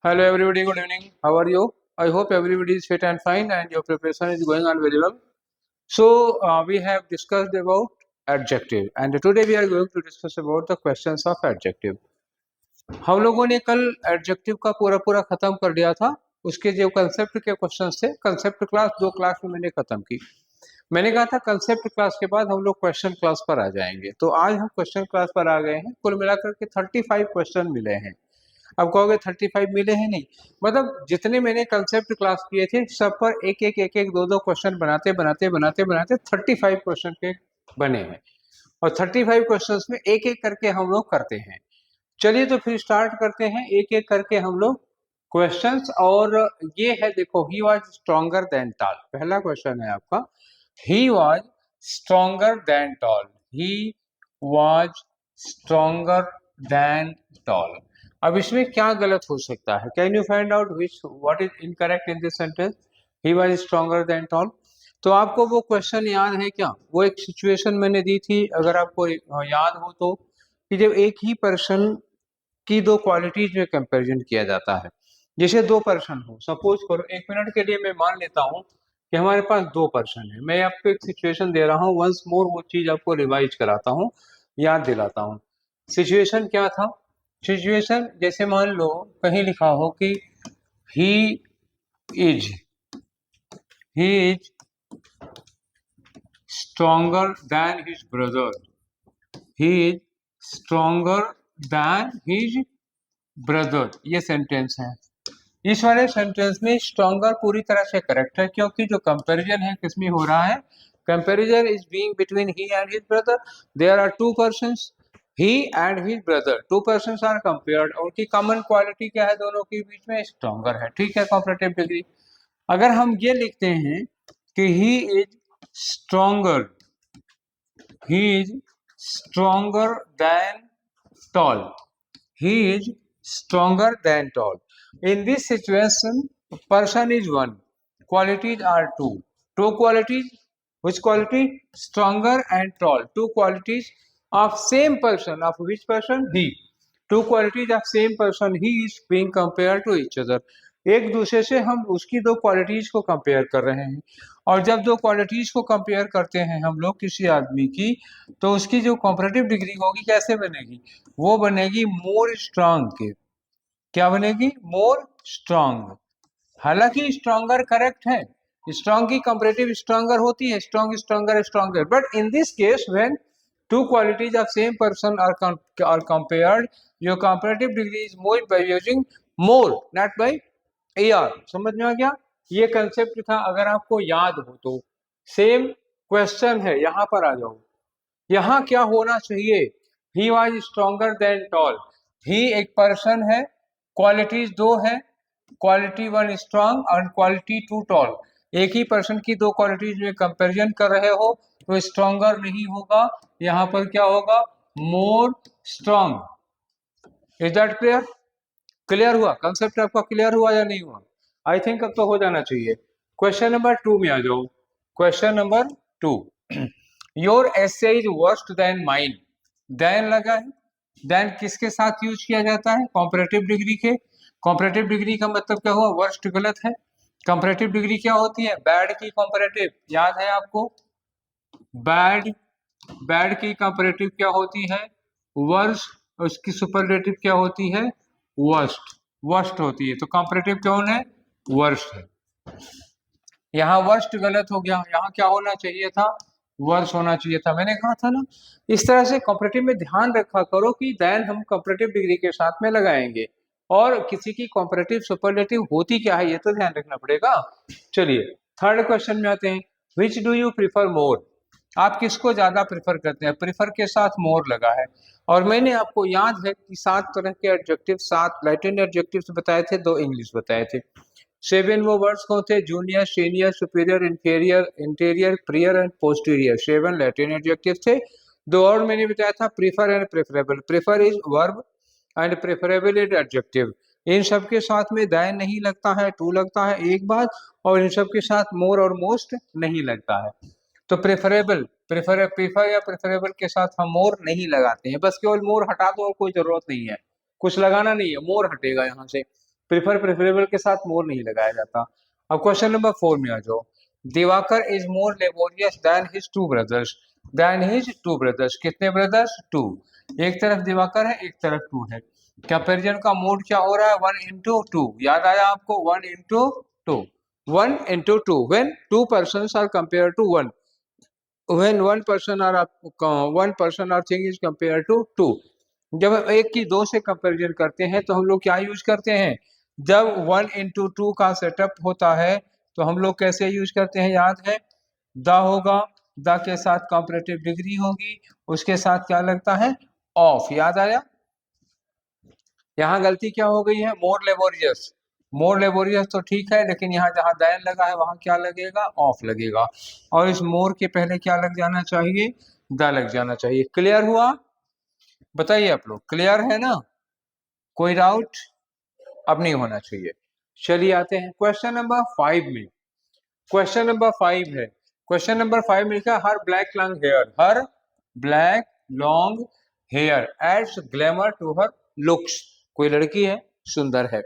Hello everybody, good evening. How are you? I hope everybody is fit and fine and your preparation is going on very well. So we have discussed about adjective and today we are going to discuss about the questions of adjective. हम लोगों ने कल adjective का पूरा पूरा खत्म कर दिया था। उसके जो कंसेप्ट के क्वेश्चंस थे, कंसेप्ट क्लास 2 क्लास में मैंने खत्म की। मैंने कहा था कंसेप्ट क्लास के बाद हम लोग क्वेश्चन क्लास पर आ जाएंगे, तो आज हम क्वेश्चन क्लास पर आ गए हैं। कुल मिलाकर के 35 क्वेश्चन मिले हैं। अब कहोगे 35 मिले हैं, नहीं, मतलब जितने मैंने कंसेप्ट क्लास किए थे सब पर एक एक दो क्वेश्चन बनाते बनाते बनाते बनाते 35 क्वेश्चन के बने हैं और 35 क्वेश्चंस में एक एक करके हम लोग करते हैं। चलिए तो फिर स्टार्ट करते हैं एक एक करके हम लोग क्वेश्चंस। और ये है, देखो, he was stronger than tall. पहला क्वेश्चन है आपका, he was stronger than tall. He was stronger than tall. अब इसमें क्या गलत हो सकता है? Can you find out which what is incorrect in this sentence? He was stronger than tall. तो आपको वो क्वेश्चन याद है क्या? वो एक सिचुएशन मैंने दी थी, अगर आपको याद हो तो, कि जब एक ही पर्सन की दो क्वालिटीज में कंपैरिजन किया जाता है। जैसे दो पर्सन हो, सपोज करो, एक मिनट के लिए मैं मान लेता हूँ कि हमारे पास दो पर्सन है। मैं आपको एक सिचुएशन दे रहा हूँ, वंस मोर वो चीज आपको रिवाइज कराता हूँ, याद दिलाता हूँ। सिचुएशन क्या था? सिचुएशन जैसे मान लो कहीं लिखा हो कि he is stronger then his brother. He is stronger then his brother, ये सेंटेंस है। इस वाले सेंटेंस में स्ट्रॉन्गर पूरी तरह से करेक्ट है, क्योंकि जो कंपैरिजन है किसमें हो रहा है? Comparison is being between he and his brother. There are two persons, he and his brother. Two persons are compared. उनकी कॉमन क्वालिटी क्या है दोनों के बीच में? स्ट्रॉन्गर है। ठीक है, कॉम्परेटिव डिग्री। अगर हम ये लिखते हैं कि he is stronger, he is stronger than tall, he is stronger than tall. In this situation, person is one, qualities are two. Two qualities, which quality? Stronger and tall. Two qualities of same person. Of which person? He. Two qualities of same person, he is being compared to each other. एक दूसरे से हम उसकी दो qualities को compare कर रहे हैं। और जब दो क्वालिटीज को कंपेयर करते हैं हम लोग किसी आदमी की, तो उसकी जो कॉम्परेटिव डिग्री होगी कैसे बनेगी? वो बनेगी मोर स्ट्रांग के। क्या बनेगी? More strong. हालांकि स्ट्रॉन्गर करेक्ट है, स्ट्रॉन्ग की कंपैरेटिव स्ट्रॉन्गर होती है, strong stronger stronger, but in this case when two qualities of same person are compared, your comparative degree is more by using more, not by AR. समझ में आ गया? ये concept था, अगर आपको याद हो तो। सेम क्वेश्चन है, यहाँ पर आ जाओ। यहाँ क्या होना चाहिए? He was stronger than tall. He एक पर्सन है, क्वालिटीज दो है, क्वालिटी वन स्ट्रांग और क्वालिटी टू टॉल। एक ही पर्सन की दो क्वालिटीज में कंपैरिजन कर रहे हो तो स्ट्रॉन्गर नहीं होगा, यहाँ पर क्या होगा? More strong. Is that clear? Clear हुआ? कंसेप्ट आपका क्लियर हुआ या नहीं हुआ? आई थिंक अब तो हो जाना चाहिए। क्वेश्चन नंबर 2 में आ जाओ। Question number 2, your essay is worst than mine. Than लगा है। देन किसके साथ यूज किया जाता है? कॉम्परेटिव डिग्री के। कॉम्परेटिव डिग्री का मतलब क्या हुआ? वर्स्ट गलत है। कंपैरेटिव डिग्री क्या होती है? बैड की कंपैरेटिव, याद है आपको? बैड, बैड की कंपैरेटिव क्या होती है? वर्स्ट। उसकी सुपरलेटिव क्या होती है? वर्स्ट। वर्स्ट होती है। तो कंपैरेटिव कौन है? वर्स्ट है। यहाँ वर्स्ट गलत हो गया, यहाँ क्या होना चाहिए था? वर्ष होना चाहिए था। मैंने कहा था ना, इस तरह से कॉम्परेटिव में ध्यान रखा करो कि देन हम कॉम्परेटिव डिग्री के साथ में लगाएंगे, और किसी की कॉम्परेटिव सुपरलेटिव होती क्या है ये तो ध्यान रखना पड़ेगा। चलिए थर्ड क्वेश्चन में आते हैं। विच डू यू प्रिफर मोर? आप किसको ज्यादा प्रिफर करते हैं? प्रिफर के साथ मोर लगा है। और मैंने आपको याद है कि 7 तरह के एडजेक्टिव, 7 लैटिन एडजेक्टिव्स बताए थे, 2 इंग्लिश बताए थे। 7 वो वर्ड्स कौन थे? Junior, senior, superior, inferior, interior, prior and posterior. 7 Latin adjective थे। 2 और मैंने बताया था, prefer and preferable. Prefer is verb and preferable is adjective. इन सब के साथ में देन नहीं लगता है, टू लगता है एक बात, और इन सब के साथ मोर और मोस्ट नहीं लगता है। तो प्रेफरेबल, प्रेफर या प्रेफरेबल के साथ हम मोर नहीं लगाते हैं, बस केवल मोर हटा दो और कोई जरूरत नहीं है, कुछ लगाना नहीं है, मोर हटेगा यहाँ से। प्रेफरेबल के साथ मोर नहीं लगाया जाता। अब क्वेश्चन नंबर 4 में आ जाओ। Diwakar is more laborious than his two brothers. कितने ब्रदर्स? 2। एक तरफ दिवाकर है, एक तरफ 2 है। कंपेरिजन का मोड क्या हो रहा है? 1:2। याद आया आपको? 1:2। 1:2 when two persons are compared to one, when one person or thing is compared to two। जब हम एक की 2 से कंपैरिजन करते हैं तो हम लोग क्या यूज करते हैं? जब 1:2 का सेटअप होता है तो हम लोग कैसे यूज करते हैं? याद है? द होगा, द के साथ कंपैरेटिव डिग्री होगी, उसके साथ क्या लगता है? ऑफ। याद आया? यहाँ गलती क्या हो गई है? मोर लेबोरियस। मोर लेबोरियस तो ठीक है, लेकिन यहाँ जहाँ दैन लगा है वहां क्या लगेगा? ऑफ लगेगा। और इस मोर के पहले क्या लग जाना चाहिए? द लग जाना चाहिए। क्लियर हुआ? बताइए आप लोग, क्लियर है ना? कोई डाउट अब नहीं होना चाहिए। चलिए आते हैं क्वेश्चन नंबर 5 में। क्वेश्चन नंबर 5 है। क्वेश्चन नंबर 5 में लिखा her black long hair, her black long hair adds glamour to her looks. कोई लड़की है, सुंदर है,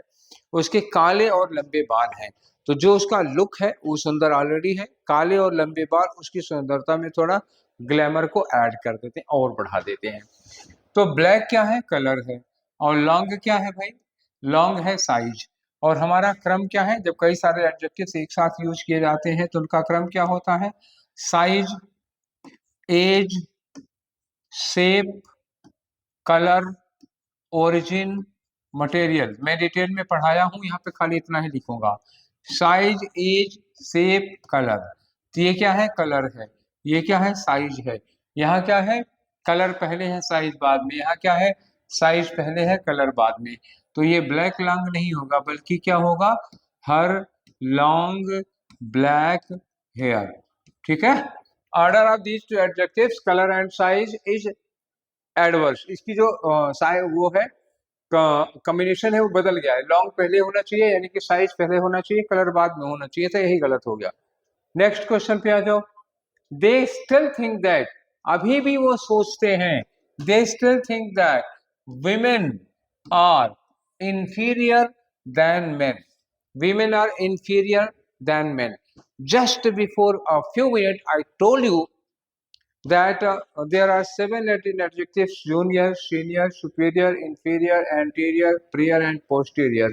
उसके काले और लंबे बाल हैं, तो जो उसका लुक है वो सुंदर ऑलरेडी है, काले और लंबे बाल उसकी सुंदरता में थोड़ा ग्लैमर को ऐड कर देते हैं और बढ़ा देते हैं। तो ब्लैक क्या है? कलर है। और लॉन्ग क्या है भाई? लॉन्ग है साइज। और हमारा क्रम क्या है? जब कई सारे एडजेक्टिव्स एक साथ यूज किए जाते हैं तो उनका क्रम क्या होता है? Size, age, shape, colour, origin, material. मैं डिटेल में पढ़ाया हूं, यहाँ पे खाली इतना ही लिखूंगा। Size, age, shape, colour. तो ये क्या है? कलर है। ये क्या है? साइज है। यहाँ क्या है? कलर पहले है, साइज बाद में। यहाँ क्या है? साइज पहले है, कलर बाद में। तो ये ब्लैक लॉन्ग नहीं होगा, बल्कि क्या होगा? हर लॉन्ग ब्लैक हेयर। ठीक है? Order of these two adjectives colour and size is adverse. इसकी जो वो है कॉम्बिनेशन है वो बदल गया है। लॉन्ग पहले होना चाहिए, यानी कि साइज पहले होना चाहिए, कलर बाद में होना चाहिए, तो यही गलत हो गया। नेक्स्ट क्वेश्चन पे आ जाओ। दे स्टिल थिंक दैट, अभी भी वो सोचते हैं, they still think that women are inferior than men, women are inferior than men। just before a few minutes I told you that there are 7 Latin adjectives: junior, senior, superior, inferior, anterior, prior and posterior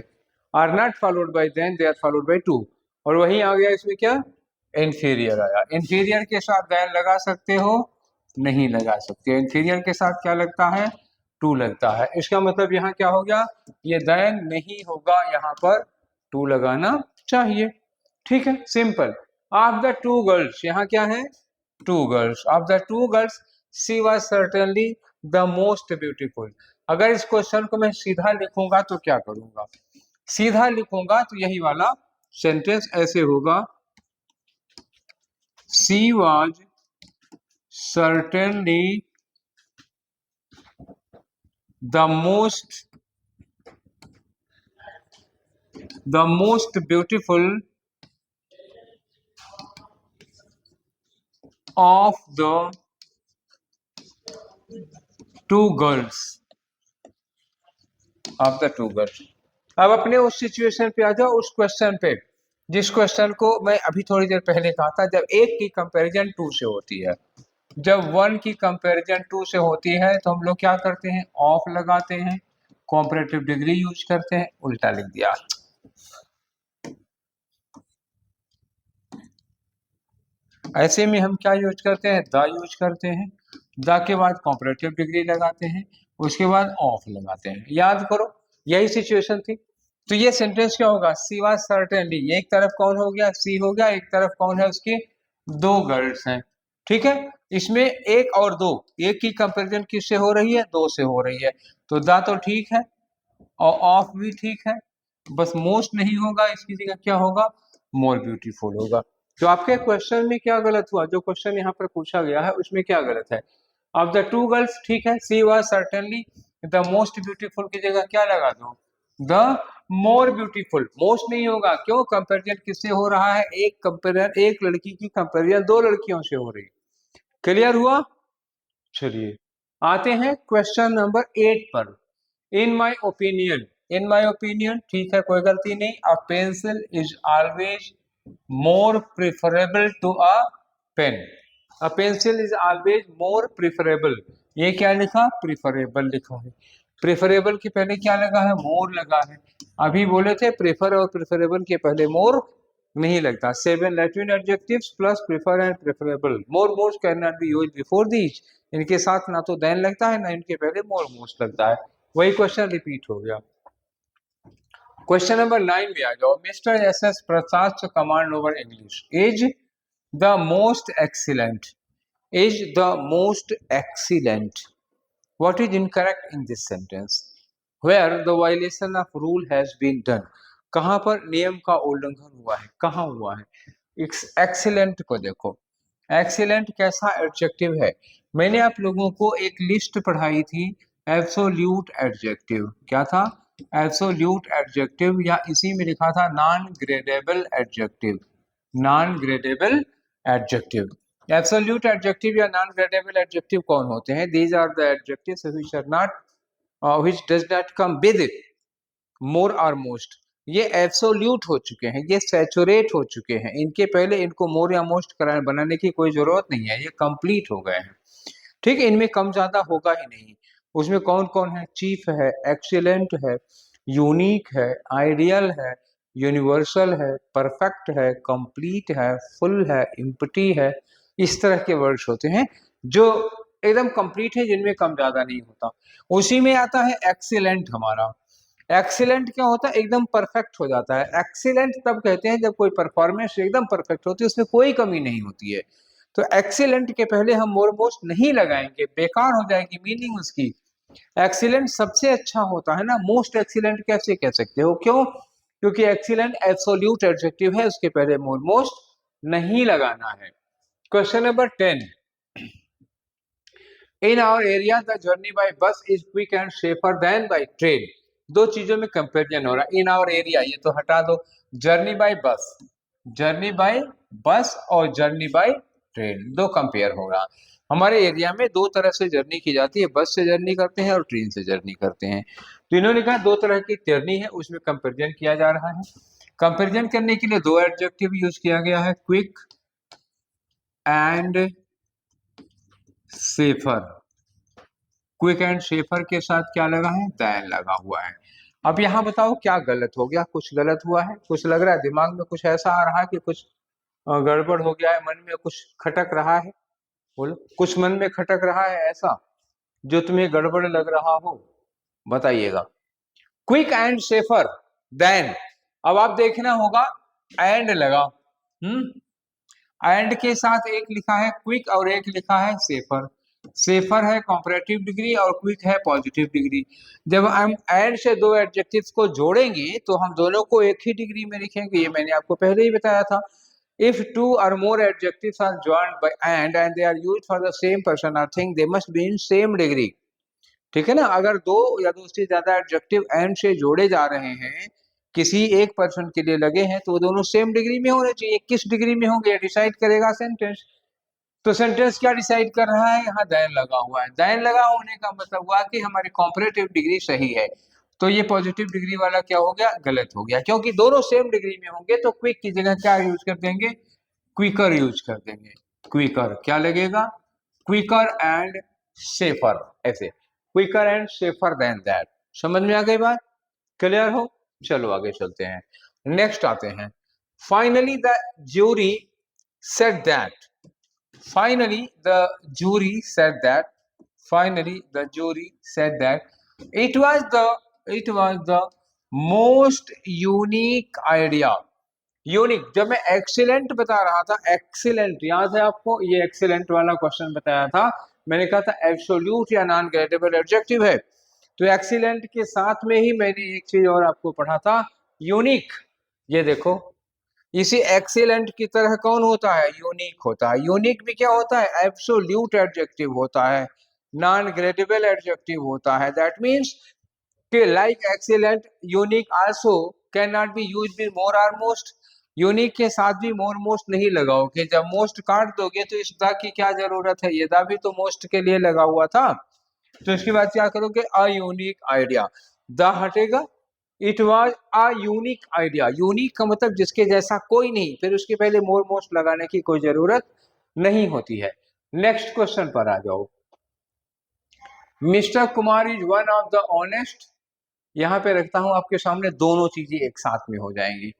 are not followed by then, they are followed by to। और वही आ गया इसमें क्या? inferior आया। inferior के साथ then लगा सकते हो? नहीं लगा सकते। inferior के साथ क्या लगता है? to लगता है। इसका मतलब यहाँ क्या हो गया? ये then नहीं होगा, यहाँ पर to लगाना चाहिए। ठीक है, simple. Of the two girls, यहाँ क्या है? Two girls. Of the two girls she was certainly the most beautiful. अगर इस क्वेश्चन को मैं सीधा लिखूंगा तो क्या करूंगा? सीधा लिखूंगा तो यही वाला सेंटेंस ऐसे होगा, she was certainly the most beautiful of the two girls, of the two girls। अब अपने उस सिचुएशन पे आ जाओ, उस क्वेश्चन पे जिस क्वेश्चन को मैं अभी थोड़ी देर पहले कहा था, जब एक की कंपैरिजन 2 से होती है। जब 1 की कंपैरिजन 2 से होती है तो हम लोग क्या करते हैं? ऑफ लगाते हैं, कॉम्परेटिव डिग्री यूज करते हैं। उल्टा लिख दिया। ऐसे में हम क्या यूज करते हैं? द यूज करते हैं, द के बाद कॉम्परेटिव डिग्री लगाते हैं, उसके बाद ऑफ लगाते हैं। याद करो, यही सिचुएशन थी। तो ये सेंटेंस क्या होगा? सी वाज सर्टेनली, एक तरफ कौन हो गया? सी हो गया, एक तरफ कौन है उसकी? 2 गर्ल्स हैं। ठीक है, इसमें एक और 2, एक की कंपैरिजन किससे हो रही है? 2 से हो रही है। तो द तो ठीक है और ऑफ भी ठीक है, बस मोस्ट नहीं होगा, इसकी जगह क्या होगा? मोर ब्यूटीफुल होगा। तो आपके क्वेश्चन में क्या गलत हुआ? जो क्वेश्चन यहाँ पर पूछा गया है उसमें क्या गलत है? ऑफ द टू गर्ल्स ठीक है, she was certainly the most beautiful की जगह क्या लगा दो? The more beautiful. मोस्ट नहीं होगा, क्यों? कंपेरिजन किससे हो रहा है? एक लड़की की कंपेरिजन 2 लड़कियों से हो रही। क्लियर हुआ? चलिए आते हैं क्वेश्चन नंबर 8 पर। इन my opinion, in my opinion, ठीक है कोई गलती नहीं। A pencil is always more preferable to a pen. A pencil is always more preferable. ये क्या लिखा, प्रिफरेबल लिखा है। प्रिफरेबल के पहले क्या लगा है, मोर लगा है। अभी बोले थे प्रेफर और प्रेफरेबल के पहले मोर नहीं लगता। 7 Latin adjectives plus prefer and preferable, more most can not be used before these. इनके साथ ना तो देन लगता है ना इनके पहले मोर मोस्ट लगता है। वही क्वेश्चन रिपीट हो गया। क्वेश्चन नंबर 9 में आ जाओ। Mister S S Prasad to command over English is the most excellent, is the most excellent. What is incorrect in this sentence? Where the violation of rule has been done. कहाँ पर नियम का उल्लंघन हुआ है, कहाँ हुआ है। एक्सीलेंट को देखो, एक्सीलेंट कैसा एडजेक्टिव है। मैंने आप लोगों को एक लिस्ट पढ़ाई थी, एब्सोल्यूट एडजेक्टिव। क्या था, एब्सोल्यूट एडजेक्टिव, या इसी में लिखा था non gradable adjective. Non gradable adjective, absolute adjective या नॉन ग्रेडेबल एडजेक्टिव कौन होते हैं? These are the adjectives which are not which does not come with more और मोस्ट। ये एब्सोल्यूट हो चुके हैं, ये सैचुरेट हो चुके हैं, इनके पहले इनको मोर या मोस्ट बनाने की कोई जरूरत नहीं है, ये कंप्लीट हो गए हैं। ठीक है, इनमें कम ज्यादा होगा ही नहीं। उसमें कौन कौन है, चीफ है, एक्सीलेंट है, यूनिक है, आइडियल है, यूनिवर्सल है, परफेक्ट है, कंप्लीट है, फुल है, इम्पटी है। इस तरह के वर्ड्स होते हैं जो एकदम कंप्लीट है, जिनमें कम ज्यादा नहीं होता। उसी में आता है एक्सीलेंट हमारा। एक्सीलेंट क्या होता है, एकदम परफेक्ट हो जाता है। एक्सीलेंट तब कहते हैं जब कोई परफॉर्मेंस एकदम परफेक्ट होती है, उसमें कोई कमी नहीं होती है। तो एक्सीलेंट के पहले हम मोर मोस्ट नहीं लगाएंगे, बेकार हो जाएगी मीनिंग उसकी। एक्सीलेंट सबसे अच्छा होता है ना, मोस्ट एक्सीलेंट कैसे कह सकते हो, क्यों? क्योंकि एक्सीलेंट एब्सोल्यूट एडजेक्टिव है, उसके पहले मोर मोस्ट नहीं लगाना है। Question number 10। In our area the journey by bus is quick and safer than by train. दो चीजों में कंपेरिजन हो रहा है। इन आवर एरिया ये तो हटा दो, जर्नी बाय बस, जर्नी बाय बस और जर्नी बाय ट्रेन, दो कंपेयर हो रहा। हमारे एरिया में दो तरह से जर्नी की जाती है, बस से जर्नी करते हैं और ट्रेन से जर्नी करते हैं। तो इन्होंने कहा दो तरह की जर्नी है, उसमें कंपेरिजन किया जा रहा है। कंपेरिजन करने के लिए दो एडजेक्टिव यूज किया गया है, quick and safer. Quick and safer के साथ क्या लगा है, देन लगा हुआ है। अब यहाँ बताओ क्या गलत हो गया, कुछ गलत हुआ है, कुछ लग रहा है दिमाग में कुछ ऐसा आ रहा है कि कुछ गड़बड़ हो गया है, मन में कुछ खटक रहा है। बोलो, कुछ मन में खटक रहा है ऐसा जो तुम्हें गड़बड़ लग रहा हो, बताइएगा। क्विक एंड सेफर देन, अब आप देखना होगा एंड लगा। एंड के साथ एक लिखा है क्विक और एक लिखा है सेफर। सेफर है कॉम्परेटिव डिग्री और क्विक है पॉजिटिव डिग्री। जब हम एंड से दो एडजेक्टिव्स को जोड़ेंगे तो हम दोनों को एक ही डिग्री में लिखेंगे, ये मैंने आपको पहले ही बताया था। If two or more adjectives are joined by and they are used for the same person or thing, they must be in same degree. ठीक है ना, अगर दो या दो से ज्यादा एडजेक्टिव एंड से जोड़े जा रहे हैं, किसी एक पर्सन के लिए लगे हैं, तो वो दोनों सेम डिग्री में होने चाहिए। किस डिग्री में होंगे डिसाइड करेगा सेंटेंस। तो सेंटेंस क्या डिसाइड कर रहा है, यहाँ देन लगा हुआ है। देन लगा होने का मतलब हुआ कि हमारी कॉम्परेटिव डिग्री सही है। तो ये पॉजिटिव डिग्री वाला क्या हो गया, गलत हो गया, क्योंकि दोनों सेम डिग्री में होंगे। तो क्विक की जगह क्या यूज कर देंगे, क्विकर यूज कर देंगे। क्विकर क्या लगेगा, क्विकर एंड सेफर, ऐसे quicker and safer than that. समझ में आ गई बात, क्लियर हो? चलो आगे चलते हैं, नेक्स्ट आते हैं। Finally the jury said that, finally the jury said that, finally the jury said that it was the most unique idea। Unique, जब मैं एक्सीलेंट बता रहा था, एक्सीलेंट याद है आपको, ये एक्सीलेंट वाला क्वेश्चन बताया था, मैंने कहा था एब्सोल्यूट या नॉन ग्रेडेबल एडजेक्टिव है। तो एक्सीलेंट के साथ में ही मैंने एक चीज और आपको पढ़ा था, यूनिक। ये देखो, इसी एक्सीलेंट की तरह कौन होता है, यूनिक होता है। यूनिक भी क्या होता है, एब्सोल्यूट एडजेक्टिव होता है, नॉन ग्रेडेबल एडजेक्टिव होता है। दैट मींस कि like excellent, unique also can not be used with more और मोस्ट। यूनिक के साथ भी मोर मोस्ट नहीं लगाओगे, जब मोस्ट काट दोगे तो इस द की क्या जरूरत है, ये द भी तो मोस्ट के लिए लगा हुआ था। तो इसके बाद क्या करोगे, अ यूनिक आइडिया, द हटेगा it was a unique idea. Unique का मतलब जिसके जैसा कोई नहीं, फिर उसके पहले मोर मोस्ट लगाने की कोई जरूरत नहीं होती है। नेक्स्ट क्वेश्चन पर आ जाओ। Mister Kumar is one of the honest, यहां पे रखता हूं आपके सामने, दोनों चीजें एक साथ में हो जाएंगी।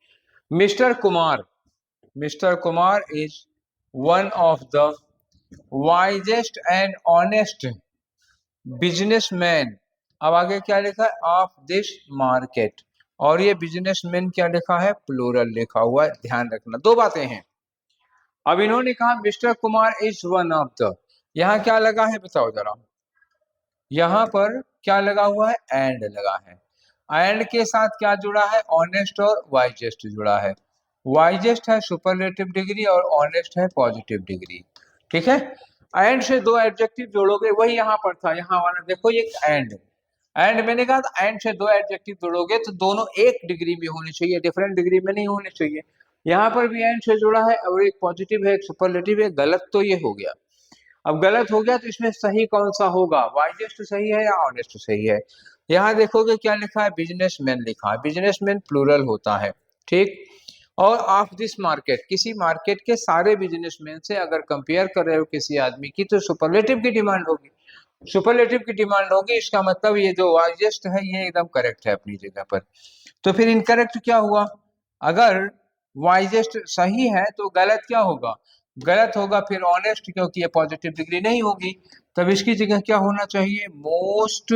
Mister Kumar, mister Kumar is one of the wisest and honest businessman. अब आगे क्या लिखा है, ऑफ दिस मार्केट, और ये बिजनेसमैन क्या लिखा है, प्लूरल लिखा हुआ है, ध्यान रखना, दो बातें हैं। अब इन्होंने कहा mister Kumar is one of the, यहां क्या लगा है बताओ जरा, यहां पर क्या लगा हुआ है, एंड लगा है। एंड के साथ क्या जुड़ा है, ऑनेस्ट और वाइजेस्ट जुड़ा है। वाइजेस्ट है सुपरलेटिव डिग्री और ऑनेस्ट है पॉजिटिव डिग्री, ठीक है। एंड से दो एडजेक्टिव जोड़ोगे, वही यहां पर था, यहां वाला देखो ये एंड, एंड मैंने कहा था एंड से दो एडजेक्टिव जोड़ोगे तो दोनों एक डिग्री में होने चाहिए, डिफरेंट डिग्री में नहीं होने चाहिए। यहाँ पर भी एंड से जुड़ा है और एक पॉजिटिव है एक सुपरलेटिव है, गलत तो ये हो गया। अब गलत हो गया तो इसमें सही कौन सा होगा, वाइजेस्ट सही है या ऑनेस्ट सही है। यहाँ देखोगे क्या लिखा है, बिजनेसमैन लिखा है, बिजनेसमैन प्लूरल होता है, ठीक। और ऑफ दिस मार्केट, किसी मार्केट के सारे बिजनेसमैन से अगर कंपेयर कर रहे हो किसी आदमी की, तो सुपरलेटिव की डिमांड होगी, सुपरलेटिव की डिमांड होगी, इसका मतलब ये जो वाइजेस्ट है ये एकदम करेक्ट है अपनी जगह पर। तो फिर इनकरेक्ट क्या हुआ, अगर वाइजेस्ट सही है तो गलत क्या होगा, गलत होगा फिर ऑनेस्ट, क्योंकि ये पॉजिटिव डिग्री नहीं होगी। तब इसकी जगह क्या होना चाहिए, मोस्ट,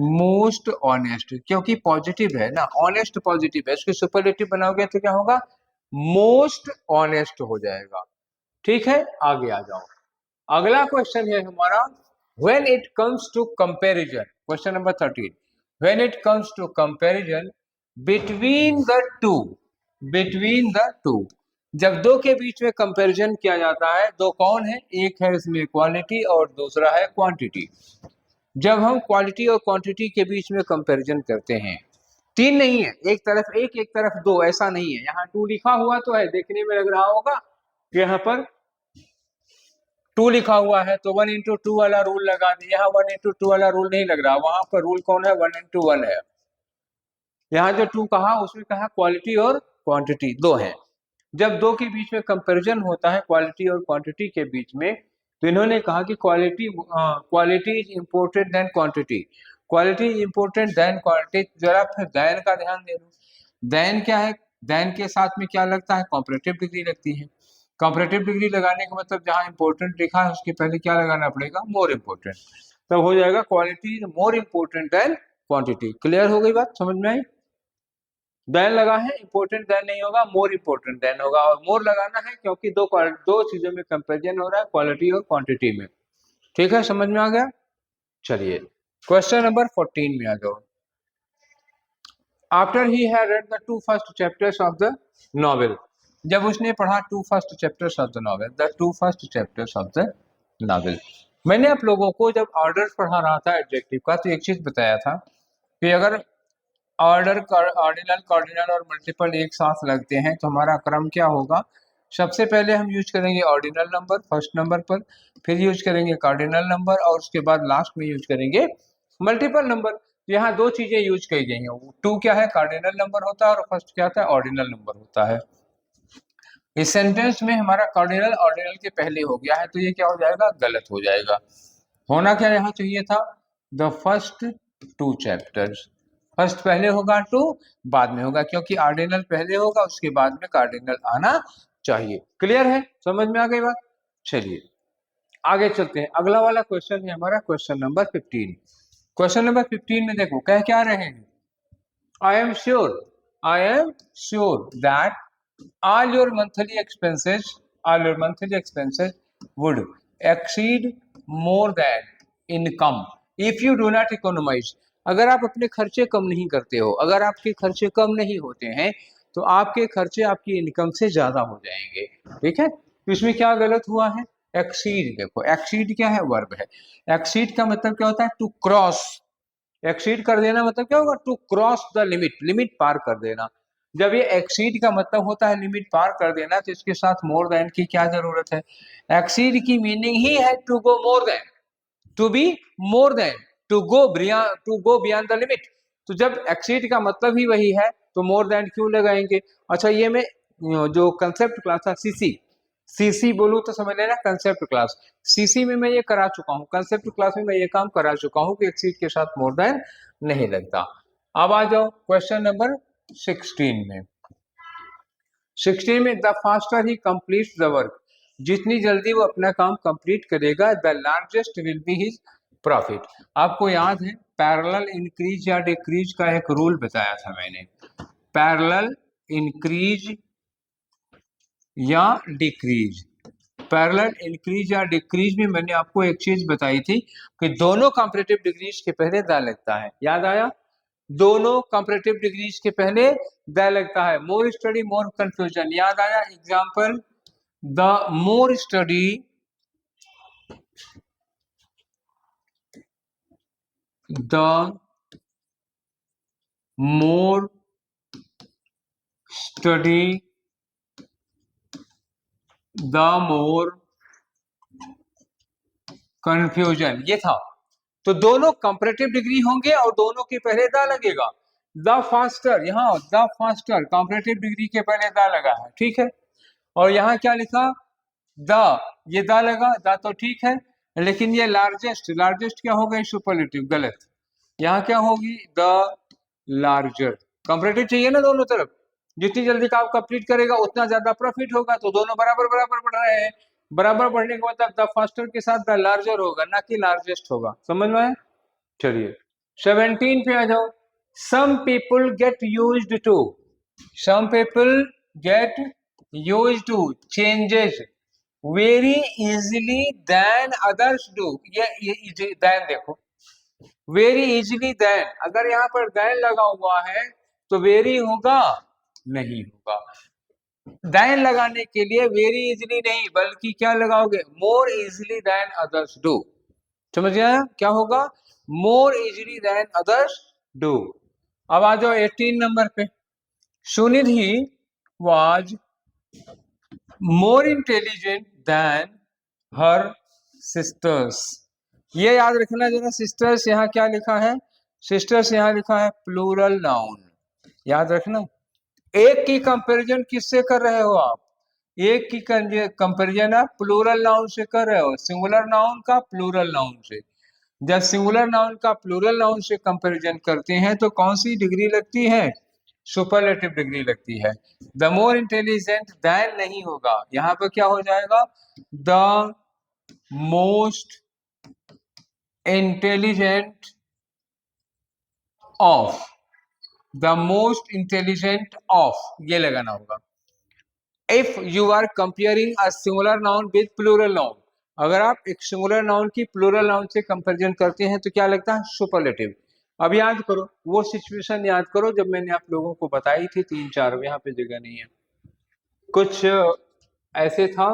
मोस्ट ऑनेस्ट, क्योंकि पॉजिटिव है ना, ऑनेस्ट पॉजिटिव है, इसकी सुपरलेटिव बनाओगे तो क्या होगा, मोस्ट ऑनेस्ट हो जाएगा, ठीक है। आगे आ जाओ, अगला क्वेश्चन है हमारा, when it comes to comparison, question number 13, when it comes to comparison between the two, between the two, जब दो के बीच में कंपैरिजन किया जाता है, दो कौन है, एक है इसमें क्वालिटी और दूसरा है क्वांटिटी। जब हम क्वालिटी और क्वांटिटी के बीच में कंपैरिजन करते हैं, तीन नहीं है, एक तरफ एक एक तरफ दो, ऐसा नहीं है, यहाँ टू लिखा हुआ तो है, देखने में लग रहा होगा यहाँ पर टू लिखा हुआ है तो 1:2 वाला रूल लगा दिया, यहाँ 1:2 वाला रूल नहीं लग रहा, वहां पर रूल कौन है, 1:1 है। यहाँ जो टू कहा उसमें कहा क्वालिटी और क्वांटिटी दो है। जब दो के बीच में कंपैरिजन होता है क्वालिटी और क्वांटिटी के बीच में, तो इन्होंने कहा कि quality is important then quantity, quality is important then quantity. जरा फिर देन का ध्यान दे दो, देन क्या है, देन के साथ में क्या लगता है, कॉम्परेटिव डिग्री लगती है। कॉम्परेटिव डिग्री लगाने का मतलब जहां इंपॉर्टेंट लिखा है उसके पहले क्या लगाना पड़ेगा, मोर इम्पोर्टेंट, तब हो जाएगा quality is more important then quantity. Clear हो गई बात, समझ में आई। देन लगा है, इंपॉर्टेंट देन नहीं होगा, मोर इम्पोर्टेंट देन होगा, और मोर लगाना है क्योंकि दो चीजों में कंपेरिजन हो रहा है, क्वालिटी और क्वांटिटी में, ठीक है, समझ में आ गया। चलिए क्वेश्चन नंबर 14 में आ जाओ। After he had read the 2 first chapters of the novel, जब उसने पढ़ा 2 first chapters of the novel, the 2 first chapters of the novel. मैंने आप लोगों को जब ऑर्डर पढ़ा रहा था एडजेक्टिव का, तो एक चीज बताया था कि अगर ऑर्डर, ऑर्डिनल, कार्डिनल और मल्टीपल एक साथ लगते हैं तो हमारा क्रम क्या होगा, सबसे पहले हम यूज करेंगे ऑर्डिनल नंबर फर्स्ट नंबर पर, फिर यूज करेंगे कार्डिनल नंबर, और उसके बाद लास्ट में यूज करेंगे मल्टीपल नंबर। यहाँ दो चीजें यूज की गई हैं, टू क्या है, कार्डिनल नंबर होता है, और फर्स्ट क्या होता है, ऑर्डिनल नंबर होता है। इस सेंटेंस में हमारा कार्डिनल ऑर्डिनल के पहले हो गया है, तो ये क्या हो जाएगा, गलत हो जाएगा। होना क्या यहाँ चाहिए था, द फर्स्ट 2 चैप्टर्स, फर्स्ट पहले होगा, टू बाद में होगा, क्योंकि ऑर्डिनल पहले होगा उसके बाद में कार्डिनल आना चाहिए। क्लियर है, समझ में आ गई बात। चलिए आगे चलते हैं, अगला वाला क्वेश्चन है हमारा क्वेश्चन नंबर 15। क्वेश्चन नंबर 15 में देखो कह क्या रहे हैं, I am sure, I am sure that all your monthly expenses, all your monthly expenses would exceed more than income if you do not economize। अगर आप अपने खर्चे कम नहीं करते हो, अगर आपके खर्चे कम नहीं होते हैं, तो आपके खर्चे आपकी इनकम से ज्यादा हो जाएंगे, ठीक है। तो इसमें क्या गलत हुआ है, एक्सीड, देखो एक्सीड क्या है, वर्ब है। एक्सीड का मतलब क्या होता है, टू क्रॉस, एक्सीड कर देना मतलब क्या होगा, to cross the limit, limit पार कर देना। जब ये एक्सीड का मतलब होता है लिमिट पार कर देना, तो इसके साथ मोर देन की क्या जरूरत है। एक्सीड की मीनिंग ही है to go more than, to be more than, to go beyond the limit. तो जब एक्सीड का मतलब ही वही है तो मोर देन क्यों लगाएंगे। अच्छा ये मैं जो कंसेप्ट क्लास था सीसी, सीसी बोलूं तो समझ लेना कंसेप्ट क्लास, सीसी में मैं ये करा चुका हूँ, कंसेप्ट क्लास में मैं ये काम करा चुका हूँ कि एक्सीड के साथ मोर देन नहीं लगता। अब आ जाओ क्वेश्चन नंबर 16 में। 16 में the faster he complete the work, जितनी जल्दी वो अपना काम कंप्लीट करेगा the largest will be his profit. आपको याद है पैरेलल इंक्रीज या डिक्रीज का एक रूल बताया था मैंने, पैरेलल इंक्रीज या डिक्रीज, पैरेलल इंक्रीज या डिक्रीज में मैंने आपको एक चीज बताई थी कि दोनों कंपैरेटिव डिग्रीज के पहले द लगता है, याद आया, दोनों कंपैरेटिव डिग्रीज के पहले द लगता है। मोर स्टडी मोर कंफ्यूजन, याद आया, example the more study the more study the more confusion, ये था। तो दोनों कंपैरेटिव डिग्री होंगे और दोनों के पहले द लगेगा। द फास्टर, यहाँ द फास्टर कंपैरेटिव डिग्री के पहले द लगा है, ठीक है, और यहाँ क्या लिखा द, ये द लगा, द तो ठीक है, लेकिन ये लार्जेस्ट, लार्जेस्ट क्या हो गई सुपरलेटिव, गलत, यहाँ क्या होगी द लार्जर। कंपैरेटिव चाहिए ना दोनों तरफ, जितनी जल्दी काम कंप्लीट करेगा उतना ज्यादा प्रॉफिट होगा, तो दोनों बराबर बराबर बढ़ रहे हैं, बराबर बढ़ने के मतलब द फास्टर के साथ द लार्जर होगा ना कि लार्जेस्ट होगा, समझ में आया। चलिए 17 पे आ जाओ। Some people get used to, some people get used to changes very easily than others do, ये देन देखो, वेरी इजीली देन, अगर यहाँ पर देन लगा हुआ है तो वेरी होगा नहीं होगा, देन लगाने के लिए वेरी इजीली नहीं बल्कि क्या लगाओगे more easily than others do, समझ गया क्या होगा, more easily than others do. अब आ जाओ 18 नंबर पे। Sunidhi was more intelligent then her sisters, ये याद रखना जरा, सिस्टर्स यहाँ क्या लिखा है, सिस्टर्स यहाँ लिखा है प्लूरल नाउन, याद रखना। एक की कंपैरिजन किससे कर रहे हो आप, एक की कंपैरिजन आप प्लूरल नाउन से कर रहे हो, सिंगुलर नाउन का प्लूरल नाउन से। जब सिंगुलर नाउन का प्लूरल नाउन से कंपैरिजन करते हैं तो कौन सी डिग्री लगती है, सुपरलेटिव डिग्री लगती है। द मोर इंटेलिजेंट देन नहीं होगा, यहाँ पर क्या हो जाएगा the most intelligent of, the most intelligent of, ये लगाना होगा। If you are comparing a singular noun with plural noun, अगर आप एक सिंगुलर नाउन की प्लूरल नाउन से कंपैरिजन करते हैं तो क्या लगता है सुपरलेटिव। अब याद करो वो सिचुएशन, याद करो जब मैंने आप लोगों को बताई थी 3-4, यहाँ पे जगह नहीं है, कुछ ऐसे था,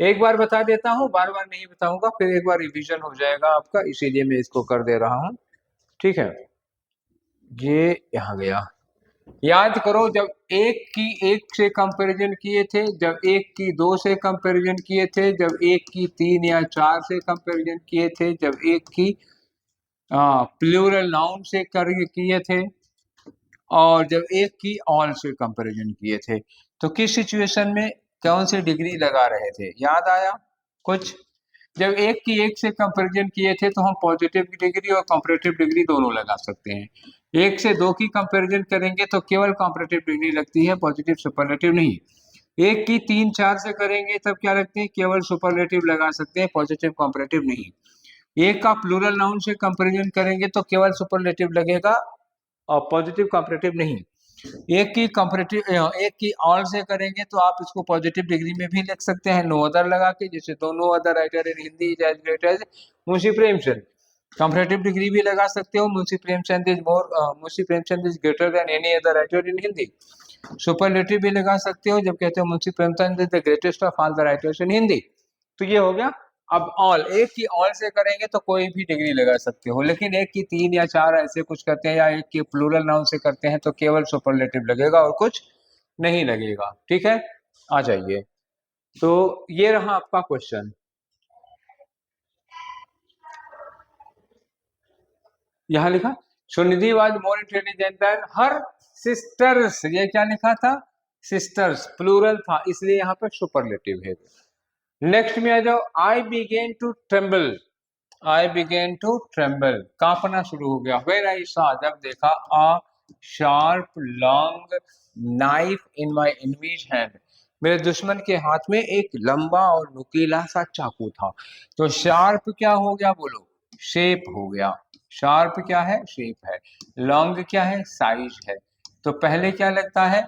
एक बार बता देता हूँ, बार बार नहीं बताऊंगा, फिर एक बार रिवीजन हो जाएगा आपका, इसीलिए मैं इसको कर दे रहा हूँ, ठीक है। ये यहाँ गया, याद करो जब एक की एक से कंपैरिजन किए थे, जब एक की दो से कंपैरिजन किए थे, जब एक की 3 या 4 से कंपैरिजन किए थे, जब एक की प्लूरल नाउन से कर किए थे, और जब एक की ऑल से कंपैरिजन किए थे, तो किस सिचुएशन में कौन सी डिग्री लगा रहे थे, याद आया कुछ। जब एक की एक से कंपैरिजन किए थे तो हम पॉजिटिव डिग्री और कंपैरेटिव डिग्री दोनों लगा सकते हैं, एक से दो की कंपैरिजन करेंगे तो केवल कंपैरेटिव डिग्री लगती है, पॉजिटिव सुपरलेटिव नहीं। एक की 3-4 से करेंगे तब क्या लगते हैं, केवल सुपरलेटिव लगा सकते हैं, पॉजिटिव कंपैरेटिव नहीं। एक का प्लूरल नाउन से कंपैरिजन करेंगे तो केवल सुपरलेटिव लगेगा और पॉजिटिव कंपैरेटिव नहीं। एक की कंपैरेटिव, एक की ऑल से करेंगे तो आप इसको पॉजिटिव डिग्री में भी लिख सकते हैं नो अदर लगा के, जैसे दोनों other writer in Hindi is as great as Munshi Premchand, comparative degree भी लगा सकते हो, Munshi Premchand is more, Munshi Premchand is greater than any other writer in Hindi. Superlative भी लगा सकते हो जब कहते हो Munshi Premchand is the greatest of all the writers in Hindi, तो ये हो गया। अब ऑल, एक की ऑल से करेंगे तो कोई भी डिग्री लगा सकते हो, लेकिन एक की 3 या 4 ऐसे कुछ करते हैं या एक की प्लूरल नाउन से करते हैं तो केवल सुपरलेटिव लगेगा और कुछ नहीं लगेगा, ठीक है। आ जाइए, तो ये रहा आपका क्वेश्चन, यहां लिखा Sunidhi was more intelligent then her sisters, ये क्या लिखा था, सिस्टर्स, प्लूरल था इसलिए यहाँ पे सुपरलेटिव है। नेक्स्ट में आ जाओ, I began to tremble, I began to tremble, कांपना शुरू हो गया। वेर आई सॉ, जब देखा, a sharp long knife in my enemy's hand, मेरे दुश्मन के हाथ में एक लंबा और नुकीला सा चाकू था। तो शार्प क्या हो गया बोलो, शेप हो गया। शार्प क्या है, शेप है। लॉन्ग क्या है, साइज है। तो पहले क्या लगता है,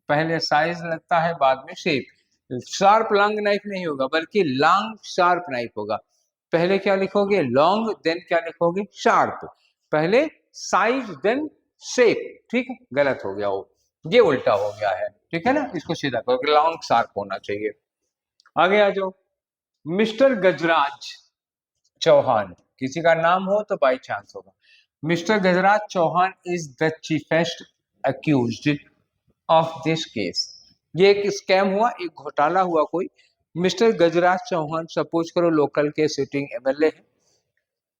पहले साइज लगता है, बाद में शेप। शार्प लॉन्ग नाइफ नहीं होगा बल्कि लॉन्ग शार्प नाइफ होगा। पहले क्या लिखोगे, लॉन्ग, देन क्या लिखोगे, शार्प। पहले साइज देन शेप, ठीक है, गलत हो गया वो, ये उल्टा हो गया है, ठीक है ना, इसको सीधा करो, लॉन्ग शार्प होना चाहिए। आगे आ जाओ, मिस्टर गजराज चौहान, किसी का नाम हो तो बाई चांस होगा। Mister Gajraj Chauhan is the chiefest accused of this case, ये एक स्कैम हुआ, एक घोटाला हुआ कोई। मिस्टर गजराज चौहान सपोज करो लोकल के सिटिंग एमएलए है,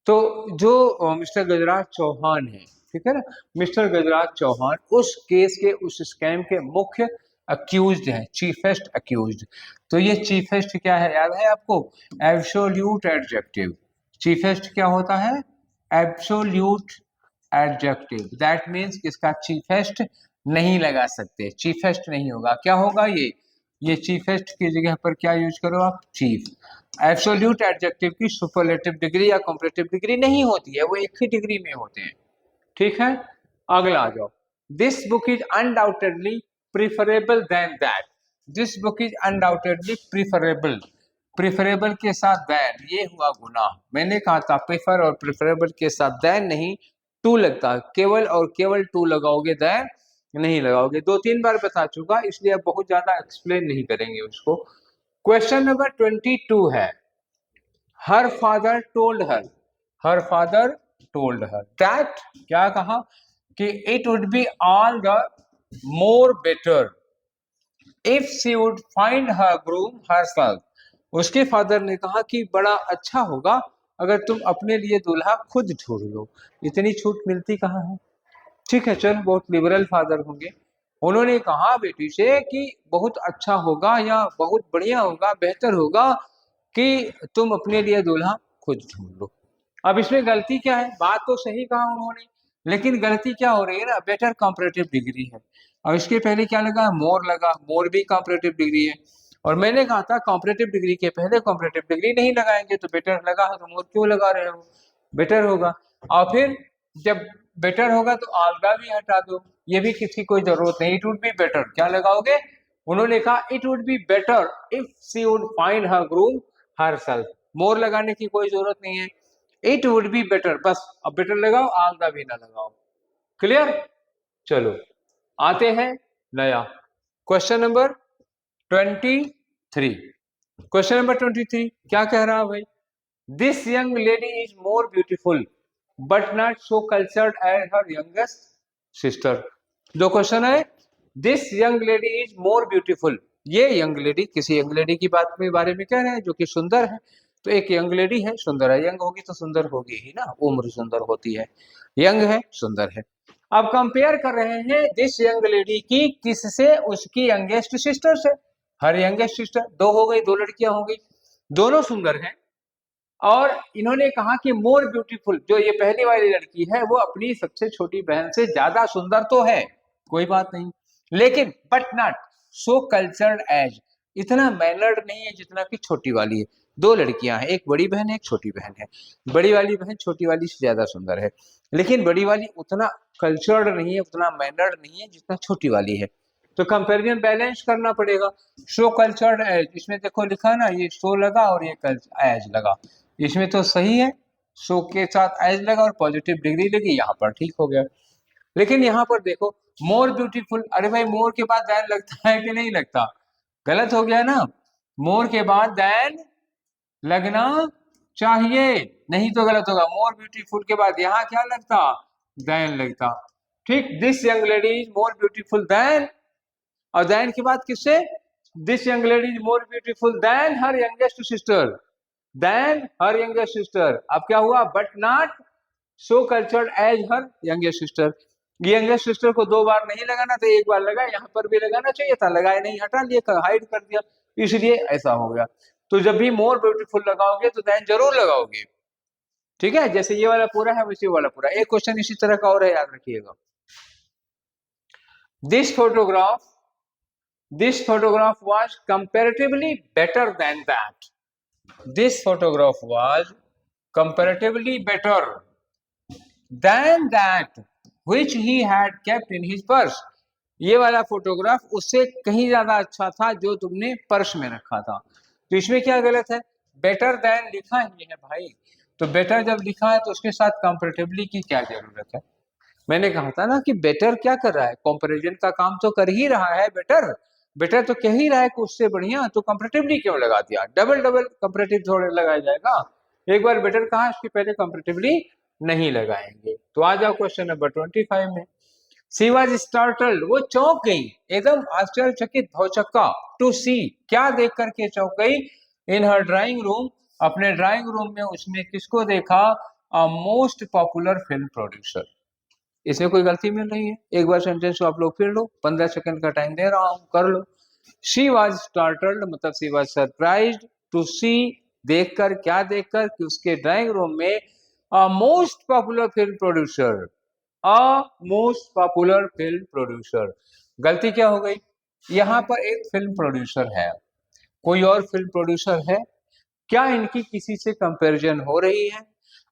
तो जो मिस्टर गजराज चौहान है, ठीक है ना, मिस्टर गजराज चौहान उस केस के, उस स्कैम के मुख्य अक्यूज्ड है, चीफेस्ट अक्यूज्ड। तो ये चीफेस्ट क्या है, याद है आपको, एब्सोल्यूट एडजेक्टिव। चीफेस्ट क्या होता है, एब्सोल्यूट एडजेक्टिव, दैट मीन्स इसका चीफेस्ट नहीं लगा सकते, चीफेस्ट नहीं होगा, क्या होगा ये चीफेस्ट की जगह पर क्या यूज करो आप, चीफ। एब्सोल्यूट एडजेक्टिव की सुपरलेटिव डिग्री या कंपैरेटिव डिग्री नहीं होती है, वो एक ही डिग्री में होते हैं, ठीक है। अगला आ जाओ, this book is undoubtedly preferable than that, this book is undoubtedly preferable, preferable के साथ दैन, ये हुआ गुनाह। मैंने कहा था प्रिफर और प्रिफरेबल के साथ दैन नहीं टू लगता, केवल और केवल टू लगाओगे, दैन नहीं लगाओगे, 2-3 बार बता चुका, इसलिए अब बहुत ज्यादा एक्सप्लेन नहीं करेंगे उसको। क्वेश्चन नंबर 22 है, her father told her, her father told her that, क्या कहा कि it would be all the more better if she would find her groom herself, उसके फादर ने कहा कि बड़ा अच्छा होगा अगर तुम अपने लिए दूल्हा खुद ढूंढ लो। इतनी छूट मिलती कहाँ है, ठीक है, चल बहुत लिबरल फादर होंगे। उन्होंने कहा बेटी से कि बहुत अच्छा होगा या बहुत बढ़िया होगा, बेहतर होगा कि तुम अपने लिए दूल्हा खुद ढूंढ लो। अब इसमें गलती क्या है, बात तो सही कहा उन्होंने, लेकिन गलती क्या हो रही है ना, बेटर कॉम्परेटिव डिग्री है, और इसके पहले क्या लगा, मोर लगा, मोर भी कॉम्परेटिव डिग्री है। और मैंने कहा था कॉम्परेटिव डिग्री के पहले कॉम्परेटिव डिग्री नहीं लगाएंगे, तो बेटर लगा है तो मोर क्यों लगा रहे हो, बेटर होगा। और फिर जब बेटर होगा तो आलगा भी हटा दो, ये भी किसी कोई जरूरत नहीं, इट वुड बी बेटर, क्या लगाओगे, उन्होंने कहा it would be better if she would find her groom herself, more लगाने की कोई जरूरत नहीं है, इट वुड बी बेटर, बस अब बेटर लगाओ, आलगा भी ना लगाओ, क्लियर। चलो आते हैं नया, क्वेश्चन नंबर 23, क्वेश्चन नंबर 23 क्या कह रहा है भाई, this young lady is more beautiful but not so cultured as her youngest sister. जो क्वेश्चन है, this young lady is more beautiful, ये यंग लेडी किसी यंग लेडी की बात में बारे में कह रहे हैं जो कि सुंदर है, तो एक यंग लेडी है, सुंदर है, यंग होगी तो सुंदर होगी ही ना, उम्र सुंदर होती है, यंग है, सुंदर है। अब कंपेयर कर रहे हैं दिस यंग लेडी की किससे, उसकी यंगेस्ट सिस्टर से, हर यंगेस्ट सिस्टर, दो हो गई, दो लड़कियां हो गई, दोनों सुंदर हैं, और इन्होंने कहा कि मोर ब्यूटीफुल, जो ये पहली वाली लड़की है वो अपनी सबसे छोटी बहन से ज्यादा सुंदर तो है, कोई बात नहीं, लेकिन but not so cultured as, इतना मैनर्ड नहीं है जितना कि छोटी वाली है। दो लड़कियां हैं, एक बड़ी बहन है, एक छोटी बहन है, बड़ी वाली बहन छोटी वाली से ज्यादा सुंदर है, लेकिन बड़ी वाली उतना कल्चर्ड नहीं है, उतना मैनर्ड नहीं है जितना छोटी वाली है, तो कंपेरिजन बैलेंस करना पड़ेगा। शो कल्चर्ड एज, इसमें देखो लिखा ना, ये शो लगा और ये एज लगा, इसमें तो सही है, शो के साथ एज लगा और पॉजिटिव डिग्री लगी, यहाँ पर ठीक हो गया। लेकिन यहाँ पर देखो मोर ब्यूटीफुल, अरे भाई मोर के बाद दैन लगता है कि नहीं लगता, गलत हो गया ना, मोर के बाद दैन लगना चाहिए, नहीं तो गलत होगा, मोर ब्यूटीफुल के बाद यहाँ क्या लगता, दैन लगता, ठीक। This young lady is more beautiful than, और देन के बाद किससे, this young lady is more beautiful than her youngest sister, than her youngest sister, अब क्या हुआ, but not so cultured as her youngest sister. Youngest sister को 2 बार नहीं लगाना था, 1 बार लगाया, यहाँ पर भी लगाना चाहिए था, लगाया नहीं, हटा लिया, हाइड कर दिया, इसलिए ऐसा हो गया। तो जब भी मोर ब्यूटीफुल लगाओगे तो देन जरूर लगाओगे, ठीक है। जैसे ये वाला पूरा है वैसे वाला पूरा। एक क्वेश्चन इसी तरह का और है, याद रखिएगा। This photograph was comparatively better than that. This photograph was comparatively better than that which he had kept in his purse. ये वाला फोटोग्राफ उससे कहीं ज्यादा अच्छा था जो तुमने पर्स में रखा था। तो इसमें क्या गलत है? बेटर देन लिखा ही है भाई, तो बेटर जब लिखा है तो उसके साथ कंपैरेटिवली की क्या जरूरत है? मैंने कहा था ना कि बेटर क्या कर रहा है, कंपैरिजन का काम तो कर ही रहा है। बेटर बेटर तो कह ही रहा है कि उससे बढ़िया, तो कंपैरेटिवली क्यों लगा दिया? डबल डबल कंपैरेटिव थोड़े लगाया जाएगा, एक बार बेटर कहा, इसके पहले कंपैरेटिवली नहीं लगाएंगे। तो आ जाओ क्वेश्चन नंबर 25 में। सी वॉज स्टार्टल्ड, वो चौंक गई, एकदम आश्चर्यचकित, भौचक्का, टू सी, क्या देख करके चौंक गई, इन हर ड्राइंग रूम, अपने ड्राइंग रूम में उसने किसको देखा? A most popular film producer. इसमें कोई गलती में नहीं है, एक बार सेंटेंस को आप लोग फिर लो, 15 सेकंड का टाइम दे रहा हूं, कर लो। शी वॉज स्टार्टल्ड मतलब शी वॉज सरप्राइज्ड, टू सी, देखकर, क्या देखकर, कि उसके ड्राइंग रूम में a most popular film producer, a most popular film producer. गलती क्या हो गई? यहाँ पर एक फिल्म प्रोड्यूसर है, कोई और फिल्म प्रोड्यूसर है क्या? इनकी किसी से कंपैरिजन हो रही है?